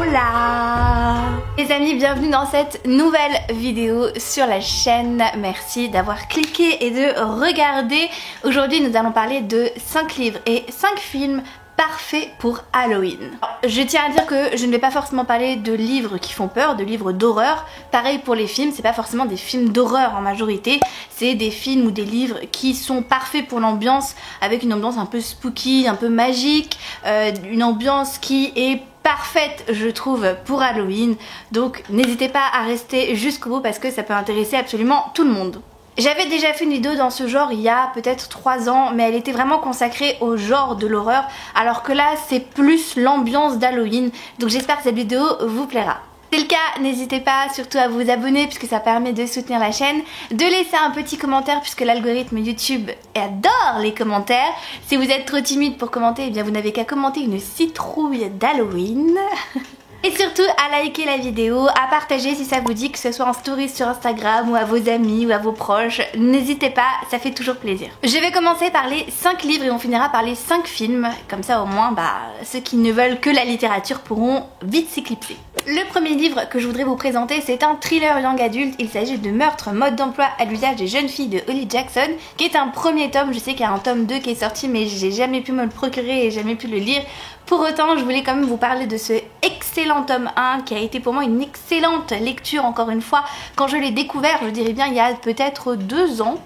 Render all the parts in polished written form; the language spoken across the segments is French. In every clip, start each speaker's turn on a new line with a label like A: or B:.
A: Hola les amis, bienvenue dans cette nouvelle vidéo sur la chaîne. Merci d'avoir cliqué et de regarder. Aujourd'hui nous allons parler de 5 livres et 5 films parfaits pour Halloween. Je tiens à dire que je ne vais pas forcément parler de livres qui font peur, de livres d'horreur. Pareil pour les films, c'est pas forcément des films d'horreur en majorité, c'est des films ou des livres qui sont parfaits pour l'ambiance, avec une ambiance un peu spooky, un peu magique, une ambiance qui est parfaite je trouve pour Halloween. Donc n'hésitez pas à rester jusqu'au bout parce que ça peut intéresser absolument tout le monde. J'avais déjà fait une vidéo dans ce genre il y a peut-être 3 ans, mais elle était vraiment consacrée au genre de l'horreur, alors que là c'est plus l'ambiance d'Halloween, donc j'espère que cette vidéo vous plaira. Si c'est le cas, n'hésitez pas surtout à vous abonner puisque ça permet de soutenir la chaîne, de laisser un petit commentaire puisque l'algorithme YouTube adore les commentaires. Si vous êtes trop timide pour commenter, eh bien vous n'avez qu'à commenter une citrouille d'Halloween. Et surtout à liker la vidéo, à partager si ça vous dit, que ce soit en story sur Instagram ou à vos amis ou à vos proches. N'hésitez pas, ça fait toujours plaisir. Je vais commencer par les 5 livres et on finira par les 5 films. Comme ça au moins, ceux qui ne veulent que la littérature pourront vite s'éclipser. Le premier livre que je voudrais vous présenter, c'est un thriller young adulte. Il s'agit de Meurtre, mode d'emploi à l'usage des jeunes filles de Holly Jackson, qui est un premier tome. Je sais qu'il y a un tome 2 qui est sorti, mais j'ai jamais pu me le procurer et jamais pu le lire. Pour autant, je voulais quand même vous parler de ce excellent tome 1 qui a été pour moi une excellente lecture, encore une fois. Quand je l'ai découvert, je dirais bien il y a peut-être 2 ans.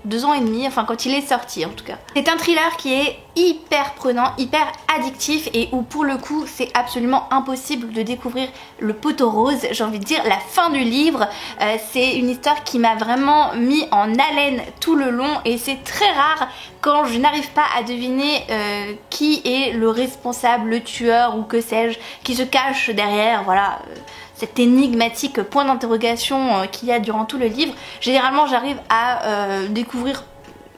A: 2 ans et demi, enfin quand il est sorti en tout cas. C'est un thriller qui est hyper prenant, hyper addictif et où pour le coup c'est absolument impossible de découvrir le poteau rose, j'ai envie de dire la fin du livre. C'est une histoire qui m'a vraiment mis en haleine tout le long et c'est très rare quand je n'arrive pas à deviner qui est le responsable, le tueur ou que sais-je, qui se cache derrière, voilà. Cet énigmatique point d'interrogation qu'il y a durant tout le livre. Généralement j'arrive à découvrir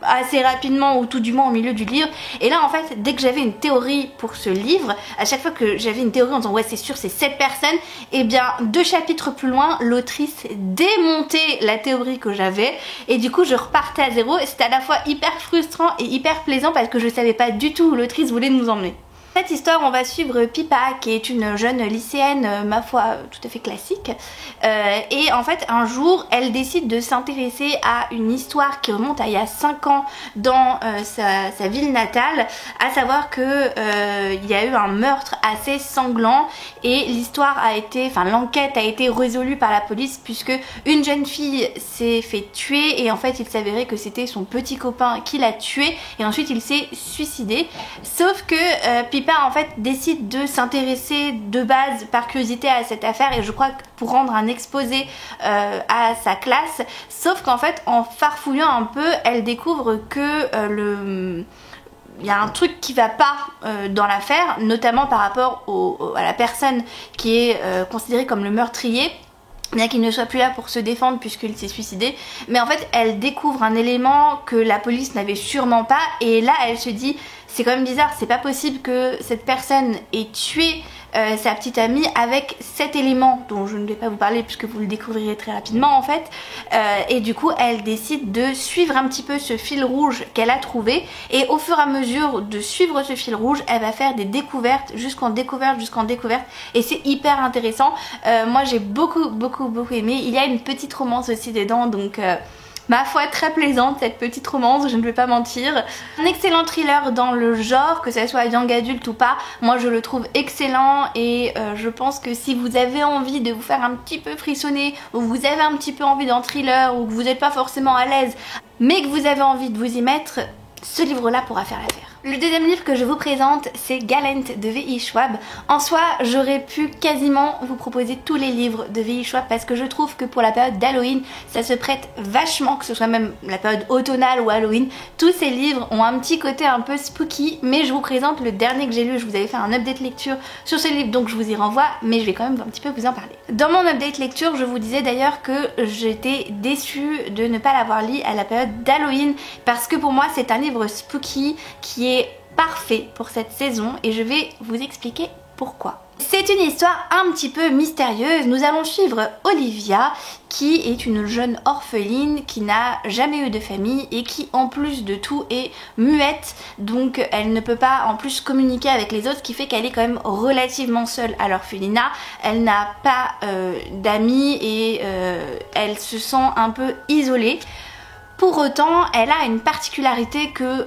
A: assez rapidement ou tout du moins au milieu du livre, et là en fait dès que j'avais une théorie pour ce livre, à chaque fois que j'avais une théorie en disant ouais c'est sûr c'est cette personne, et bien 2 chapitres plus loin l'autrice démontait la théorie que j'avais et du coup je repartais à zéro et c'était à la fois hyper frustrant et hyper plaisant parce que je savais pas du tout où l'autrice voulait nous emmener. Cette histoire, on va suivre Pippa qui est une jeune lycéenne, ma foi, tout à fait classique. Et en fait, un jour, elle décide de s'intéresser à une histoire qui remonte à il y a 5 ans dans sa ville natale, à savoir que il y a eu un meurtre assez sanglant et l'enquête a été résolue par la police puisque une jeune fille s'est fait tuer et en fait, il s'avérait que c'était son petit copain qui l'a tué et ensuite il s'est suicidé. Sauf que Pippa en fait décide de s'intéresser de base par curiosité à cette affaire et je crois que pour rendre un exposé à sa classe, sauf qu'en fait en farfouillant un peu elle découvre que il y a un truc qui va pas dans l'affaire, notamment par rapport à la personne qui est considérée comme le meurtrier, bien qu'il ne soit plus là pour se défendre puisqu'il s'est suicidé. Mais en fait elle découvre un élément que la police n'avait sûrement pas et là elle se dit c'est quand même bizarre, c'est pas possible que cette personne ait tué sa petite amie avec cet élément dont je ne vais pas vous parler puisque vous le découvrirez très rapidement en fait. Et du coup elle décide de suivre un petit peu ce fil rouge qu'elle a trouvé et au fur et à mesure de suivre ce fil rouge elle va faire des découvertes jusqu'en découverte et c'est hyper intéressant. Moi j'ai beaucoup aimé. Il y a une petite romance aussi dedans donc ma foi très plaisante cette petite romance, je ne vais pas mentir. Un excellent thriller dans le genre, que ça soit young adulte ou pas, moi je le trouve excellent et je pense que si vous avez envie de vous faire un petit peu frissonner ou vous avez un petit peu envie d'un thriller ou que vous n'êtes pas forcément à l'aise mais que vous avez envie de vous y mettre, ce livre là pourra faire l'affaire. Le deuxième livre que je vous présente, c'est Galent de V.I. Schwab. En soi, j'aurais pu quasiment vous proposer tous les livres de V.I. Schwab parce que je trouve que pour la période d'Halloween, ça se prête vachement, que ce soit même la période automnale ou Halloween. Tous ces livres ont un petit côté un peu spooky, mais je vous présente le dernier que j'ai lu. Je vous avais fait un update lecture sur ce livre, donc je vous y renvoie, mais je vais quand même un petit peu vous en parler. Dans mon update lecture, je vous disais d'ailleurs que j'étais déçue de ne pas l'avoir lu à la période d'Halloween parce que pour moi, c'est un livre spooky qui est parfait pour cette saison et je vais vous expliquer pourquoi. C'est une histoire un petit peu mystérieuse. Nous allons suivre Olivia qui est une jeune orpheline qui n'a jamais eu de famille et qui en plus de tout est muette, donc elle ne peut pas en plus communiquer avec les autres, ce qui fait qu'elle est quand même relativement seule à l'orphelinat. Elle n'a pas d'amis et elle se sent un peu isolée. Pour autant, elle a une particularité que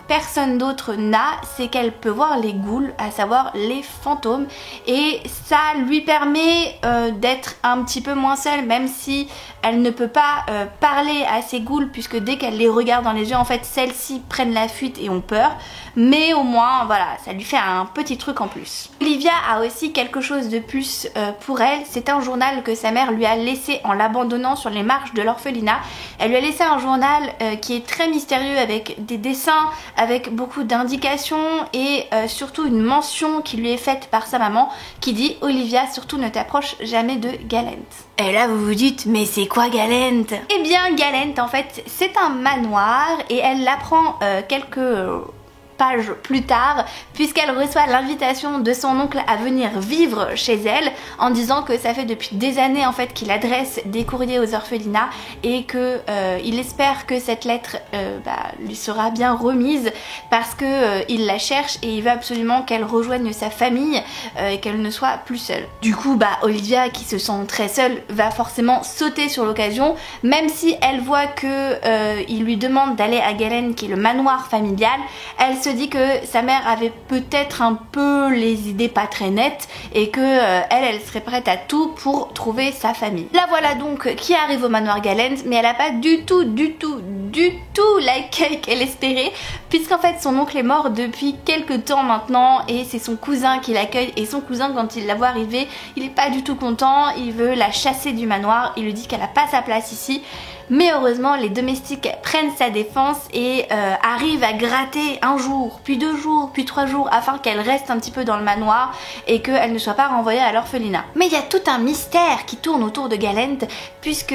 A: personne d'autre n'a, c'est qu'elle peut voir les ghouls, à savoir les fantômes, et ça lui permet d'être un petit peu moins seule, même si elle ne peut pas parler à ces ghouls, puisque dès qu'elle les regarde dans les yeux, en fait, celles-ci prennent la fuite et ont peur. Mais au moins, voilà, ça lui fait un petit truc en plus. Olivia a aussi quelque chose de plus pour elle. C'est un journal que sa mère lui a laissé en l'abandonnant sur les marches de l'orphelinat. Elle lui a laissé un journal qui est très mystérieux, avec des dessins, avec beaucoup d'indications et surtout une mention qui lui est faite par sa maman qui dit: Olivia, surtout ne t'approche jamais de Galent. Et là vous vous dites, mais c'est quoi Galent? Eh bien Galent, en fait, c'est un manoir et elle l'apprend quelques pages plus tard, puisqu'elle reçoit l'invitation de son oncle à venir vivre chez elle, en disant que ça fait depuis des années en fait qu'il adresse des courriers aux orphelinats et que il espère que cette lettre lui sera bien remise, parce que il la cherche et il veut absolument qu'elle rejoigne sa famille et qu'elle ne soit plus seule. Du coup Olivia, qui se sent très seule, va forcément sauter sur l'occasion, même si elle voit que il lui demande d'aller à Galent, qui est le manoir familial. Elle se dit que sa mère avait peut-être un peu les idées pas très nettes et que elle serait prête à tout pour trouver sa famille. La voilà donc qui arrive au manoir Galent, mais elle a pas du tout l'accueil qu'elle espérait, puisqu'en fait son oncle est mort depuis quelques temps maintenant et c'est son cousin qui l'accueille, et son cousin, quand il la voit arriver, il est pas du tout content, il veut la chasser du manoir, il lui dit qu'elle a pas sa place ici. Mais heureusement, les domestiques prennent sa défense et arrivent à gratter un jour, puis 2 jours, puis 3 jours, afin qu'elle reste un petit peu dans le manoir et qu'elle ne soit pas renvoyée à l'orphelinat. Mais il y a tout un mystère qui tourne autour de Galent, puisque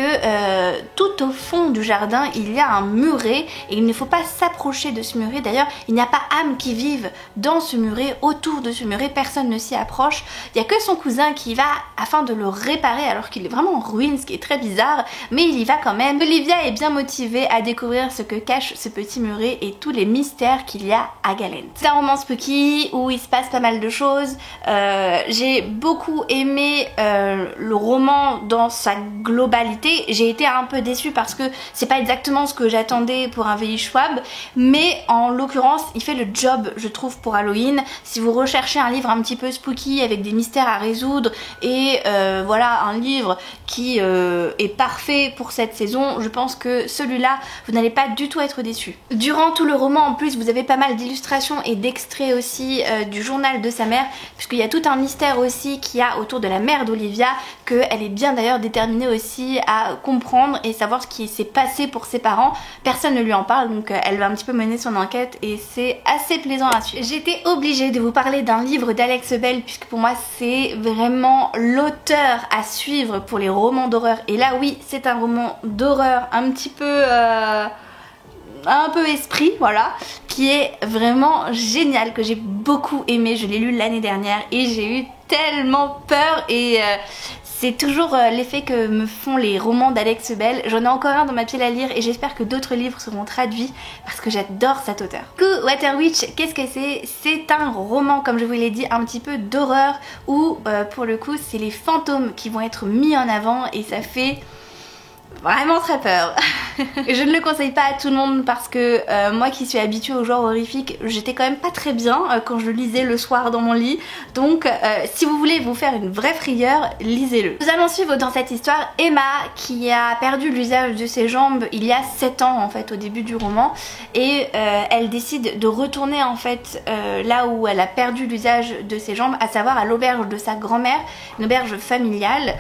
A: tout au fond du jardin, il y a un muret et il ne faut pas s'approcher de ce muret. D'ailleurs, il n'y a pas âme qui vive dans ce muret, autour de ce muret, personne ne s'y approche. Il n'y a que son cousin qui y va afin de le réparer, alors qu'il est vraiment en ruine, ce qui est très bizarre, mais il y va quand même. Olivia est bien motivée à découvrir ce que cache ce petit muret et tous les mystères qu'il y a à Galent. C'est un roman spooky où il se passe pas mal de choses. J'ai beaucoup aimé le roman dans sa globalité. J'ai été un peu déçue parce que c'est pas exactement ce que j'attendais pour un V.I. Schwab, mais en l'occurrence il fait le job, je trouve, pour Halloween. Si vous recherchez un livre un petit peu spooky avec des mystères à résoudre et voilà, un livre qui est parfait pour cette saison, je pense que celui-là, vous n'allez pas du tout être déçu. Durant tout le roman, en plus, vous avez pas mal d'illustrations et d'extraits aussi du journal de sa mère, puisqu'il y a tout un mystère aussi qu'il y a autour de la mère d'Olivia, qu'elle est bien d'ailleurs déterminée aussi à comprendre et savoir ce qui s'est passé pour ses parents. Personne ne lui en parle, donc elle va un petit peu mener son enquête et c'est assez plaisant à suivre. J'étais obligée de vous parler d'un livre d'Alex Bell, puisque pour moi c'est vraiment l'auteur à suivre pour les romans d'horreur. Et là oui, c'est un roman d'horreur un petit peu un peu esprit, voilà, qui est vraiment génial, que j'ai beaucoup aimé. Je l'ai lu l'année dernière et j'ai eu tellement peur et c'est toujours l'effet que me font les romans d'Alex Bell. J'en ai encore un dans ma pile à lire et j'espère que d'autres livres seront traduits parce que j'adore cet auteur. Du coup, Water Witch, qu'est-ce que c'est? C'est un roman, comme je vous l'ai dit, un petit peu d'horreur où pour le coup c'est les fantômes qui vont être mis en avant et ça fait vraiment très peur. Je ne le conseille pas à tout le monde parce que moi qui suis habituée au genre horrifique, j'étais quand même pas très bien quand je le lisais le soir dans mon lit. Donc si vous voulez vous faire une vraie frayeur, lisez-le. Nous allons suivre dans cette histoire Emma qui a perdu l'usage de ses jambes il y a 7 ans en fait, au début du roman, et elle décide de retourner en fait là où elle a perdu l'usage de ses jambes, à savoir à l'auberge de sa grand-mère, une auberge familiale,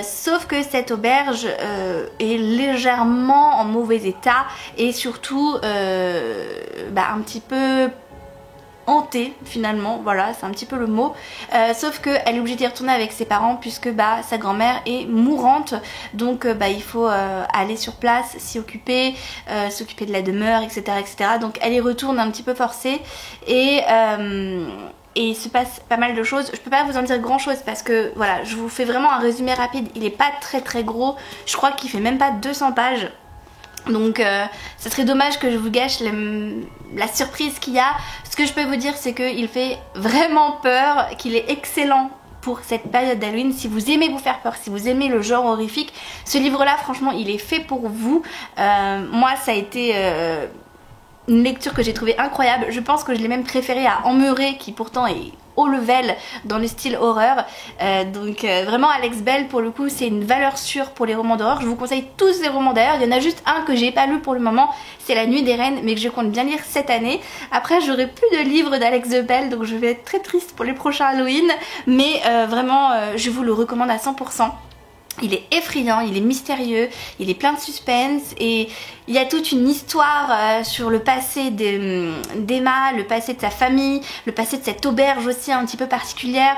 A: sauf que cette auberge est légèrement en mauvais état et surtout un petit peu hantée finalement, voilà, c'est un petit peu le mot, sauf qu'elle est obligée d'y retourner avec ses parents puisque sa grand-mère est mourante, donc il faut aller sur place, s'y occuper, s'occuper de la demeure, etc., etc. Donc elle y retourne un petit peu forcée et il se passe pas mal de choses. Je peux pas vous en dire grand chose parce que voilà, je vous fais vraiment un résumé rapide. Il est pas très gros, je crois qu'il fait même pas 200 pages. Donc ça serait dommage que je vous gâche la surprise qu'il y a. Ce que je peux vous dire, c'est qu'il fait vraiment peur, qu'il est excellent pour cette période d'Halloween. Si vous aimez vous faire peur, si vous aimez le genre horrifique, ce livre là franchement il est fait pour vous. Moi ça a été une lecture que j'ai trouvée incroyable. Je pense que je l'ai même préférée à Emmuré, qui pourtant est haut level dans le style horreur. Donc vraiment Alex Bell pour le coup c'est une valeur sûre pour les romans d'horreur. Je vous conseille tous les romans d'ailleurs. Il y en a juste un que j'ai pas lu pour le moment, c'est La Nuit des Reines, mais que je compte bien lire cette année. Après j'aurai plus de livres d'Alex Bell, donc je vais être très triste pour les prochains Halloween, mais vraiment je vous le recommande à 100%. Il est effrayant, il est mystérieux, il est plein de suspense et il y a toute une histoire sur le passé d'Emma, le passé de sa famille, le passé de cette auberge aussi un petit peu particulière.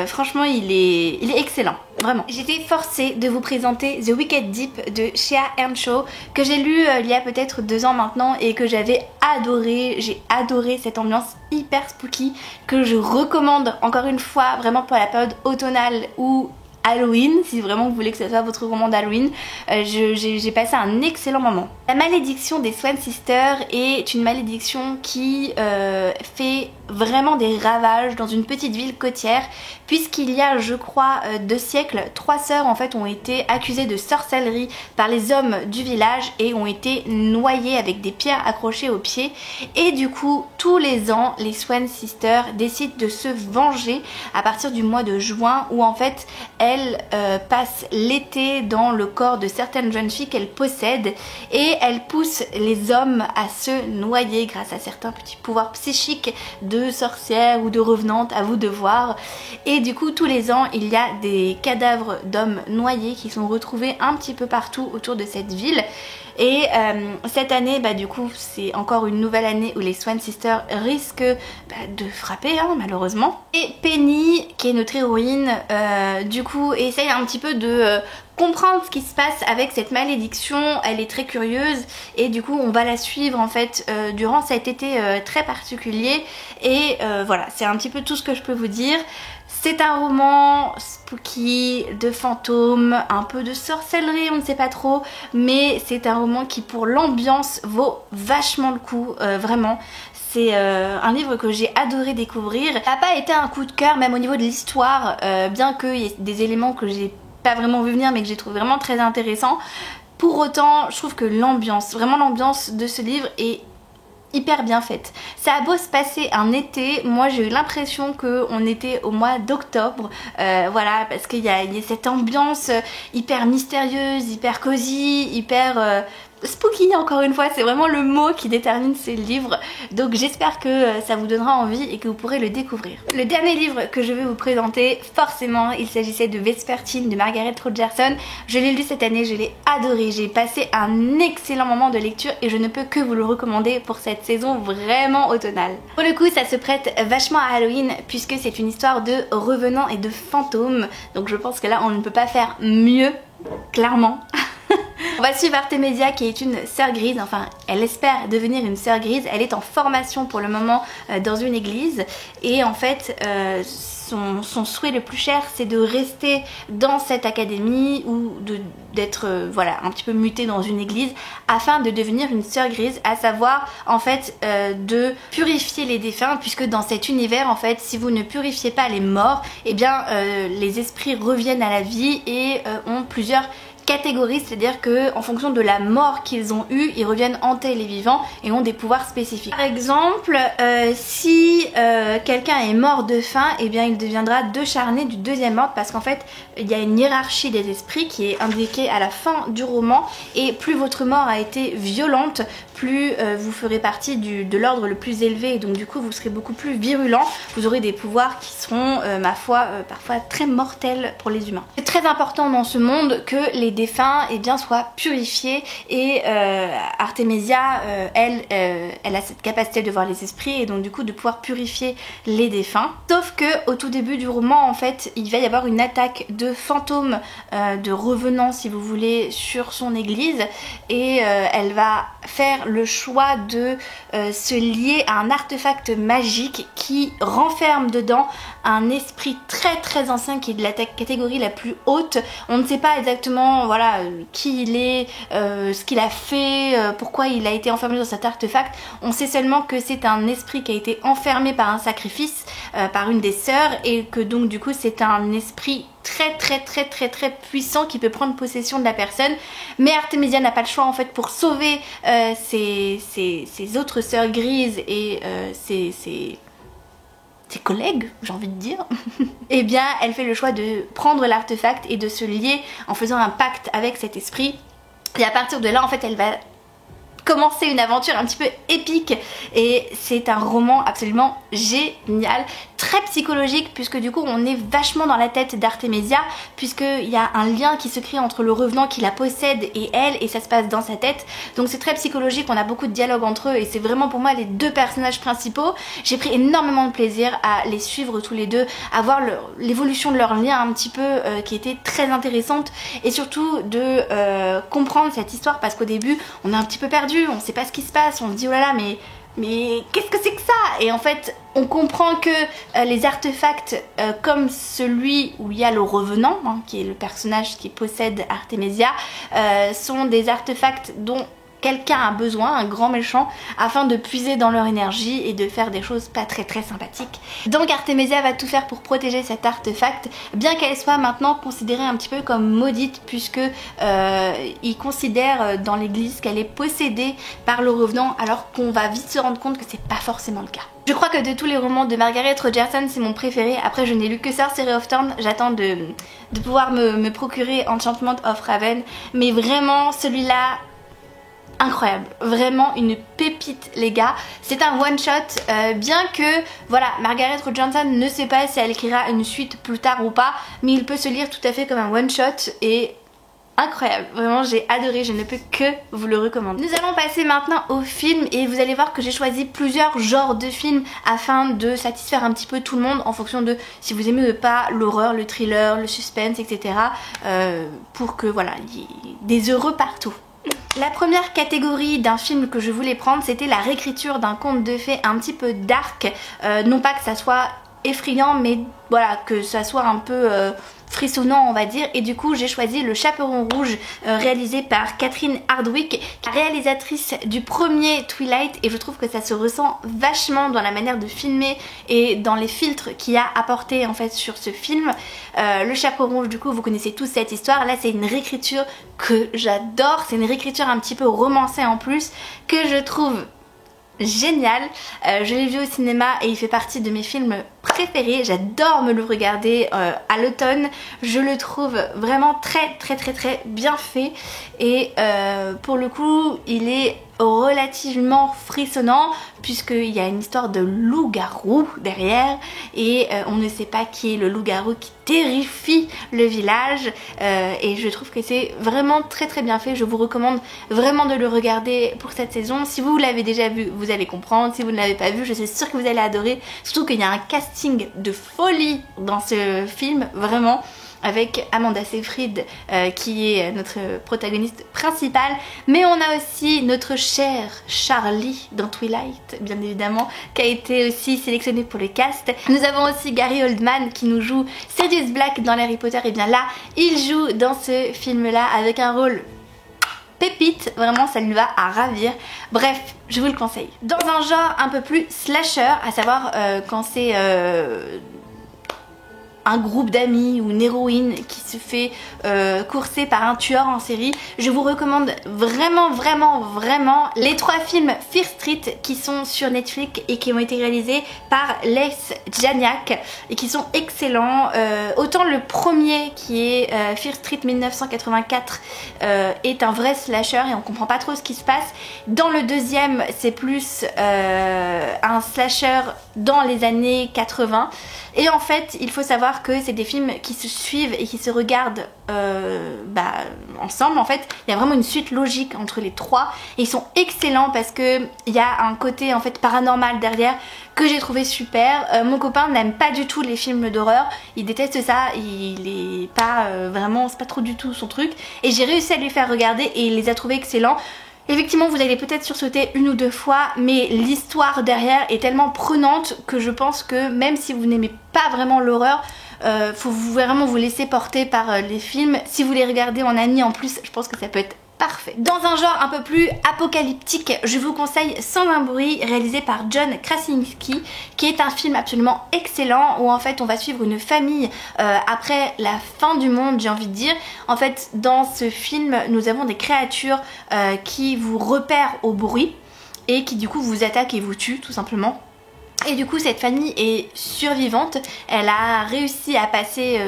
A: Franchement il est excellent, vraiment. J'étais forcée de vous présenter The Wicked Deep de Shea Ernshaw, que j'ai lu il y a peut-être 2 ans maintenant et que j'avais adoré. J'ai adoré cette ambiance hyper spooky que je recommande encore une fois vraiment pour la période automnale ou Halloween, si vraiment vous voulez que ce soit votre roman d'Halloween. J'ai passé un excellent moment. La malédiction des Swan Sisters est une malédiction qui fait vraiment des ravages dans une petite ville côtière, puisqu'il y a je crois 2 siècles, 3 sœurs en fait ont été accusées de sorcellerie par les hommes du village et ont été noyées avec des pierres accrochées aux pieds, et du coup tous les ans les Swan Sisters décident de se venger à partir du mois de juin, où en fait elles passent l'été dans le corps de certaines jeunes filles qu'elles possèdent et elles poussent les hommes à se noyer grâce à certains petits pouvoirs psychiques de sorcières ou de revenantes, à vous de voir. Et du coup tous les ans il y a des cadavres d'hommes noyés qui sont retrouvés un petit peu partout autour de cette ville. Et cette année du coup c'est encore une nouvelle année où les Swan Sisters risquent de frapper malheureusement. Et Penny, qui est notre héroïne, du coup essaye un petit peu de comprendre ce qui se passe avec cette malédiction. Elle est très curieuse et du coup on va la suivre en fait durant cet été très particulier. Et voilà, c'est un petit peu tout ce que je peux vous dire. C'est un roman spooky, de fantômes, un peu de sorcellerie, on ne sait pas trop, mais c'est un roman qui pour l'ambiance vaut vachement le coup, vraiment. C'est un livre que j'ai adoré découvrir. Ça n'a pas été un coup de cœur même au niveau de l'histoire, bien qu'il y ait des éléments que j'ai pas vraiment vu venir mais que j'ai trouvé vraiment très intéressants. Pour autant, je trouve que l'ambiance, vraiment l'ambiance de ce livre est hyper bien faite. Ça a beau se passer un été, moi j'ai eu l'impression qu'on était au mois d'octobre, voilà, parce qu'il y a cette ambiance hyper mystérieuse, hyper cosy, hyper spooky, encore une fois, c'est vraiment le mot qui détermine ces livres. Donc j'espère que ça vous donnera envie et que vous pourrez le découvrir. Le dernier livre que je vais vous présenter, forcément il s'agissait de Vespertine de Margaret Rogerson. Je l'ai lu cette année, je l'ai adoré, j'ai passé un excellent moment de lecture et je ne peux que vous le recommander pour cette saison vraiment automnale. Pour le coup ça se prête vachement à Halloween puisque c'est une histoire de revenants et de fantômes, donc je pense que là on ne peut pas faire mieux, clairement. On va suivre Artemisia qui est une sœur grise, enfin elle espère devenir une sœur grise. Elle est en formation pour le moment dans une église et en fait son souhait le plus cher c'est de rester dans cette académie ou d'être voilà, un petit peu mutée dans une église afin de devenir une sœur grise, à savoir en fait de purifier les défunts, puisque dans cet univers en fait si vous ne purifiez pas les morts, et bien les esprits reviennent à la vie et ont plusieurs catégories, c'est-à-dire que en fonction de la mort qu'ils ont eue, ils reviennent hanter les vivants et ont des pouvoirs spécifiques. Par exemple, si quelqu'un est mort de faim, et bien il deviendra de charné du 2e ordre, parce qu'en fait il y a une hiérarchie des esprits qui est indiquée à la fin du roman, et plus votre mort a été violente, plus vous ferez partie de l'ordre le plus élevé, et donc du coup vous serez beaucoup plus virulent, vous aurez des pouvoirs qui seront ma foi parfois très mortels pour les humains. C'est très important dans ce monde que les défunts soient purifiés, et Artemisia elle a cette capacité de voir les esprits et donc du coup de pouvoir purifier les défunts. Sauf que au tout début du roman en fait il va y avoir une attaque de fantômes, de revenants si vous voulez, sur son église, et elle va faire le choix de se lier à un artefact magique qui renferme dedans un esprit très très ancien qui est de la catégorie la plus haute. On ne sait pas exactement voilà qui il est, ce qu'il a fait, pourquoi il a été enfermé dans cet artefact. On sait seulement que c'est un esprit qui a été enfermé par un sacrifice, par une des sœurs, et que donc du coup c'est un esprit très puissant qui peut prendre possession de la personne. Mais Artemisia n'a pas le choix en fait pour sauver ses autres sœurs grises et ses collègues, j'ai envie de dire. Et bien elle fait le choix de prendre l'artefact et de se lier en faisant un pacte avec cet esprit. Et à partir de là en fait elle va commencer une aventure un petit peu épique, et c'est un roman absolument génial, très psychologique, puisque du coup on est vachement dans la tête d'Artemisia, puisqu'il y a un lien qui se crée entre le revenant qui la possède et elle, et ça se passe dans sa tête, donc c'est très psychologique, on a beaucoup de dialogue entre eux, et c'est vraiment pour moi les deux personnages principaux. J'ai pris énormément de plaisir à les suivre tous les deux, à voir l'évolution de leur lien un petit peu qui était très intéressante, et surtout de comprendre cette histoire, parce qu'au début on est un petit peu perdu, on sait pas ce qui se passe, on se dit oh là là mais qu'est-ce que c'est que ça? Et en fait on comprend que les artefacts comme celui où il y a le revenant, hein, qui est le personnage qui possède Artemisia, sont des artefacts dont quelqu'un a besoin, un grand méchant, afin de puiser dans leur énergie et de faire des choses pas très sympathiques. Donc Artemisia va tout faire pour protéger cet artefact, bien qu'elle soit maintenant considérée un petit peu comme maudite, puisque ils considèrent dans l'église qu'elle est possédée par le revenant, alors qu'on va vite se rendre compte que c'est pas forcément le cas. Je crois que de tous les romans de Margaret Rogerson, c'est mon préféré. Après, je n'ai lu que Sorcery of Thorn. J'attends de pouvoir me procurer Enchantment of Raven, mais vraiment celui-là, incroyable, vraiment une pépite les gars. C'est un one shot, bien que voilà, Margaret Rogerson ne sait pas si elle écrira une suite plus tard ou pas, mais il peut se lire tout à fait comme un one shot et incroyable, vraiment j'ai adoré, je ne peux que vous le recommander. Nous allons passer maintenant au film, et vous allez voir que j'ai choisi plusieurs genres de films afin de satisfaire un petit peu tout le monde en fonction de si vous aimez ou pas l'horreur, le thriller, le suspense, etc. Pour que voilà, il y ait des heureux partout. La première catégorie d'un film que je voulais prendre, c'était la réécriture d'un conte de fées un petit peu dark, non pas que ça soit effrayant, mais voilà, que ça soit un peu frissonnant on va dire, et du coup j'ai choisi Le Chaperon Rouge, réalisé par Catherine Hardwicke, réalisatrice du premier Twilight, et je trouve que ça se ressent vachement dans la manière de filmer et dans les filtres qu'il y a apporté en fait sur ce film. Le Chaperon Rouge, du coup vous connaissez tous cette histoire, là c'est une réécriture que j'adore, c'est une réécriture un petit peu romancée en plus, que je trouve génial. Je l'ai vu au cinéma et il fait partie de mes films préférés. J'adore me le regarder à l'automne. Je le trouve vraiment très bien fait, et pour le coup il est relativement frissonnant puisqu'il y a une histoire de loup-garou derrière, et on ne sait pas qui est le loup-garou qui terrifie le village, et je trouve que c'est vraiment très bien fait. Je vous recommande vraiment de le regarder pour cette saison. Si vous l'avez déjà vu, vous allez comprendre. Si vous ne l'avez pas vu, je suis sûre que vous allez adorer, surtout qu'il y a un casting de folie dans ce film, vraiment, avec Amanda Seyfried qui est notre protagoniste principale, mais on a aussi notre cher Charlie dans Twilight, bien évidemment, qui a été aussi sélectionné pour le cast. Nous avons aussi Gary Oldman qui nous joue Sirius Black dans Harry Potter, et bien là il joue dans ce film là avec un rôle pépite, vraiment ça lui va à ravir. Bref, je vous le conseille. Dans un genre un peu plus slasher, à savoir quand c'est un groupe d'amis ou une héroïne qui se fait courser par un tueur en série, je vous recommande vraiment les 3 films Fear Street qui sont sur Netflix et qui ont été réalisés par Les Janiak et qui sont excellents. Autant le premier qui est Fear Street 1984 est un vrai slasher et on comprend pas trop ce qui se passe. Dans le deuxième c'est plus un slasher dans les années 80, et en fait il faut savoir que c'est des films qui se suivent et qui se regardent ensemble. En fait il y a vraiment une suite logique entre les 3 et ils sont excellents parce que il y a un côté en fait paranormal derrière que j'ai trouvé super. Mon copain n'aime pas du tout les films d'horreur, il déteste ça, il est pas vraiment, c'est pas trop du tout son truc, et j'ai réussi à lui faire regarder et il les a trouvés excellents. Effectivement, vous allez peut-être sursauter une ou deux fois, mais l'histoire derrière est tellement prenante que je pense que même si vous n'aimez pas vraiment l'horreur, faut vraiment vous laisser porter par les films. Si vous les regardez en Annie en plus, je pense que ça peut être parfait. Dans un genre un peu plus apocalyptique, je vous conseille Sans un bruit, réalisé par John Krasinski, qui est un film absolument excellent où en fait on va suivre une famille après la fin du monde, j'ai envie de dire. En fait, dans ce film, nous avons des créatures qui vous repèrent au bruit et qui du coup vous attaquent et vous tuent tout simplement. Et du coup cette famille est survivante, elle a réussi à passer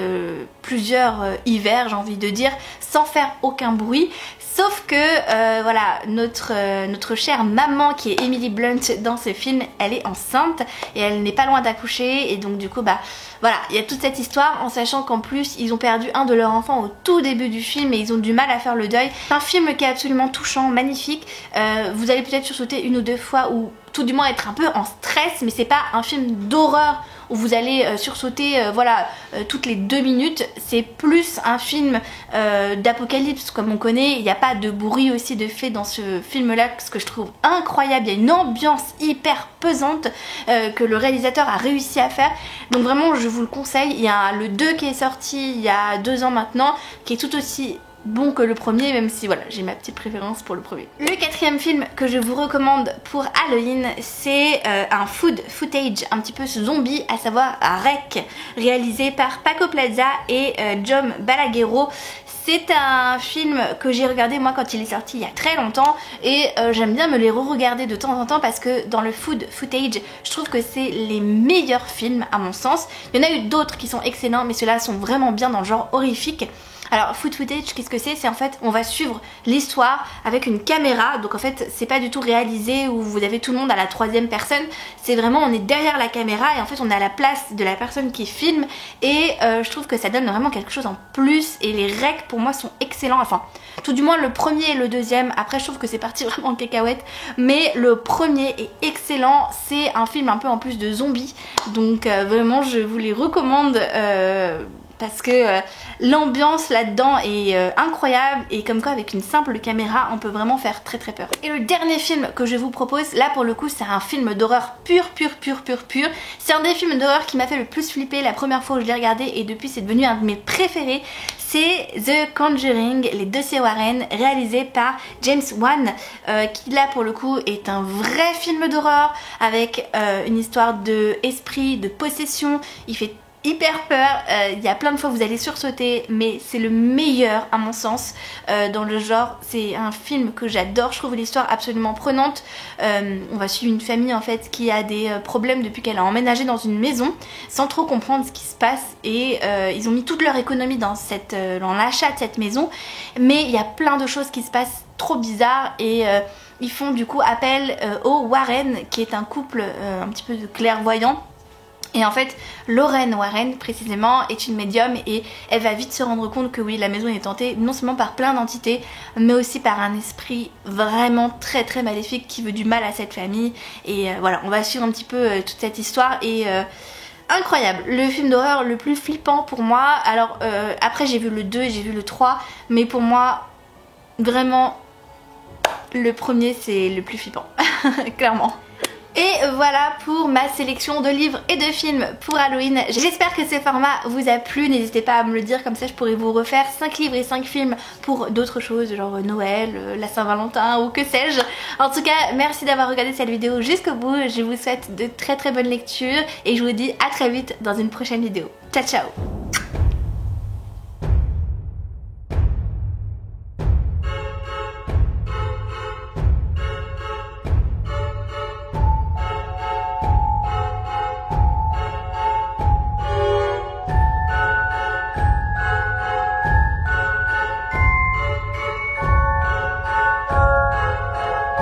A: plusieurs hivers, j'ai envie de dire, sans faire aucun bruit. Sauf que voilà, notre chère maman qui est Emily Blunt dans ce film, elle est enceinte et elle n'est pas loin d'accoucher, et donc du coup bah voilà, il y a toute cette histoire en sachant qu'en plus ils ont perdu un de leurs enfants au tout début du film et ils ont du mal à faire le deuil. C'est un film qui est absolument touchant, magnifique. Vous allez peut-être sursauter une ou deux fois ou tout du moins être un peu en stress, mais c'est pas un film d'horreur où vous allez sursauter voilà, toutes les 2 minutes. C'est plus un film d'apocalypse comme on connaît. Il n'y a pas de bruit aussi de fait dans ce film là, ce que je trouve incroyable. Il y a une ambiance hyper pesante que le réalisateur a réussi à faire, donc vraiment je vous le conseille. Il y a le 2 qui est sorti il y a 2 ans maintenant, qui est tout aussi bon que le premier, même si voilà, j'ai ma petite préférence pour le premier. Le 4e film que je vous recommande pour Halloween, c'est un food footage un petit peu zombie, à savoir Rec, réalisé par Paco Plaza et John Balaguerro. C'est un film que j'ai regardé moi quand il est sorti il y a très longtemps et j'aime bien me les re-regarder de temps en temps parce que dans le food footage, je trouve que c'est les meilleurs films à mon sens. Il y en a eu d'autres qui sont excellents, mais ceux-là sont vraiment bien dans le genre horrifique. Alors food footage, qu'est-ce que c'est? C'est en fait, on va suivre l'histoire avec une caméra, donc en fait c'est pas du tout réalisé où vous avez tout le monde à la 3e personne, c'est vraiment on est derrière la caméra et en fait on est à la place de la personne qui filme et je trouve que ça donne vraiment quelque chose en plus et les recs pour moi sont excellents, enfin tout du moins le premier et le 2e, après je trouve que c'est parti vraiment en cacahuète, mais le premier est excellent, c'est un film un peu en plus de zombies, donc vraiment je vous les recommande parce que l'ambiance là-dedans est incroyable et comme quoi avec une simple caméra on peut vraiment faire très très peur. Et le dernier film que je vous propose, là pour le coup c'est un film d'horreur pur. C'est un des films d'horreur qui m'a fait le plus flipper la première fois où je l'ai regardé et depuis c'est devenu un de mes préférés. C'est The Conjuring, les Dossiers Warren, réalisé par James Wan, qui là pour le coup est un vrai film d'horreur avec une histoire de esprit, de possession. Il fait hyper peur, il y a plein de fois où vous allez sursauter, mais c'est le meilleur à mon sens dans le genre. C'est un film que j'adore, je trouve l'histoire absolument prenante. On va suivre une famille en fait qui a des problèmes depuis qu'elle a emménagé dans une maison sans trop comprendre ce qui se passe et ils ont mis toute leur économie dans l'achat de cette maison, mais il y a plein de choses qui se passent trop bizarres et ils font du coup appel aux Warren, qui est un couple un petit peu de clairvoyants. Et en fait, Lorraine Warren précisément est une médium et elle va vite se rendre compte que oui, la maison est hantée non seulement par plein d'entités, mais aussi par un esprit vraiment très très maléfique qui veut du mal à cette famille. Et voilà, on va suivre un petit peu toute cette histoire et incroyable. Le film d'horreur le plus flippant pour moi. Alors après j'ai vu le 2 et j'ai vu le 3, mais pour moi vraiment le premier c'est le plus flippant, clairement. Et voilà pour ma sélection de livres et de films pour Halloween. J'espère que ce format vous a plu, n'hésitez pas à me le dire, comme ça je pourrais vous refaire 5 livres et 5 films pour d'autres choses, genre Noël, la Saint-Valentin ou que sais-je. En tout cas, merci d'avoir regardé cette vidéo jusqu'au bout, je vous souhaite de très très bonnes lectures et je vous dis à très vite dans une prochaine vidéo. Ciao ciao!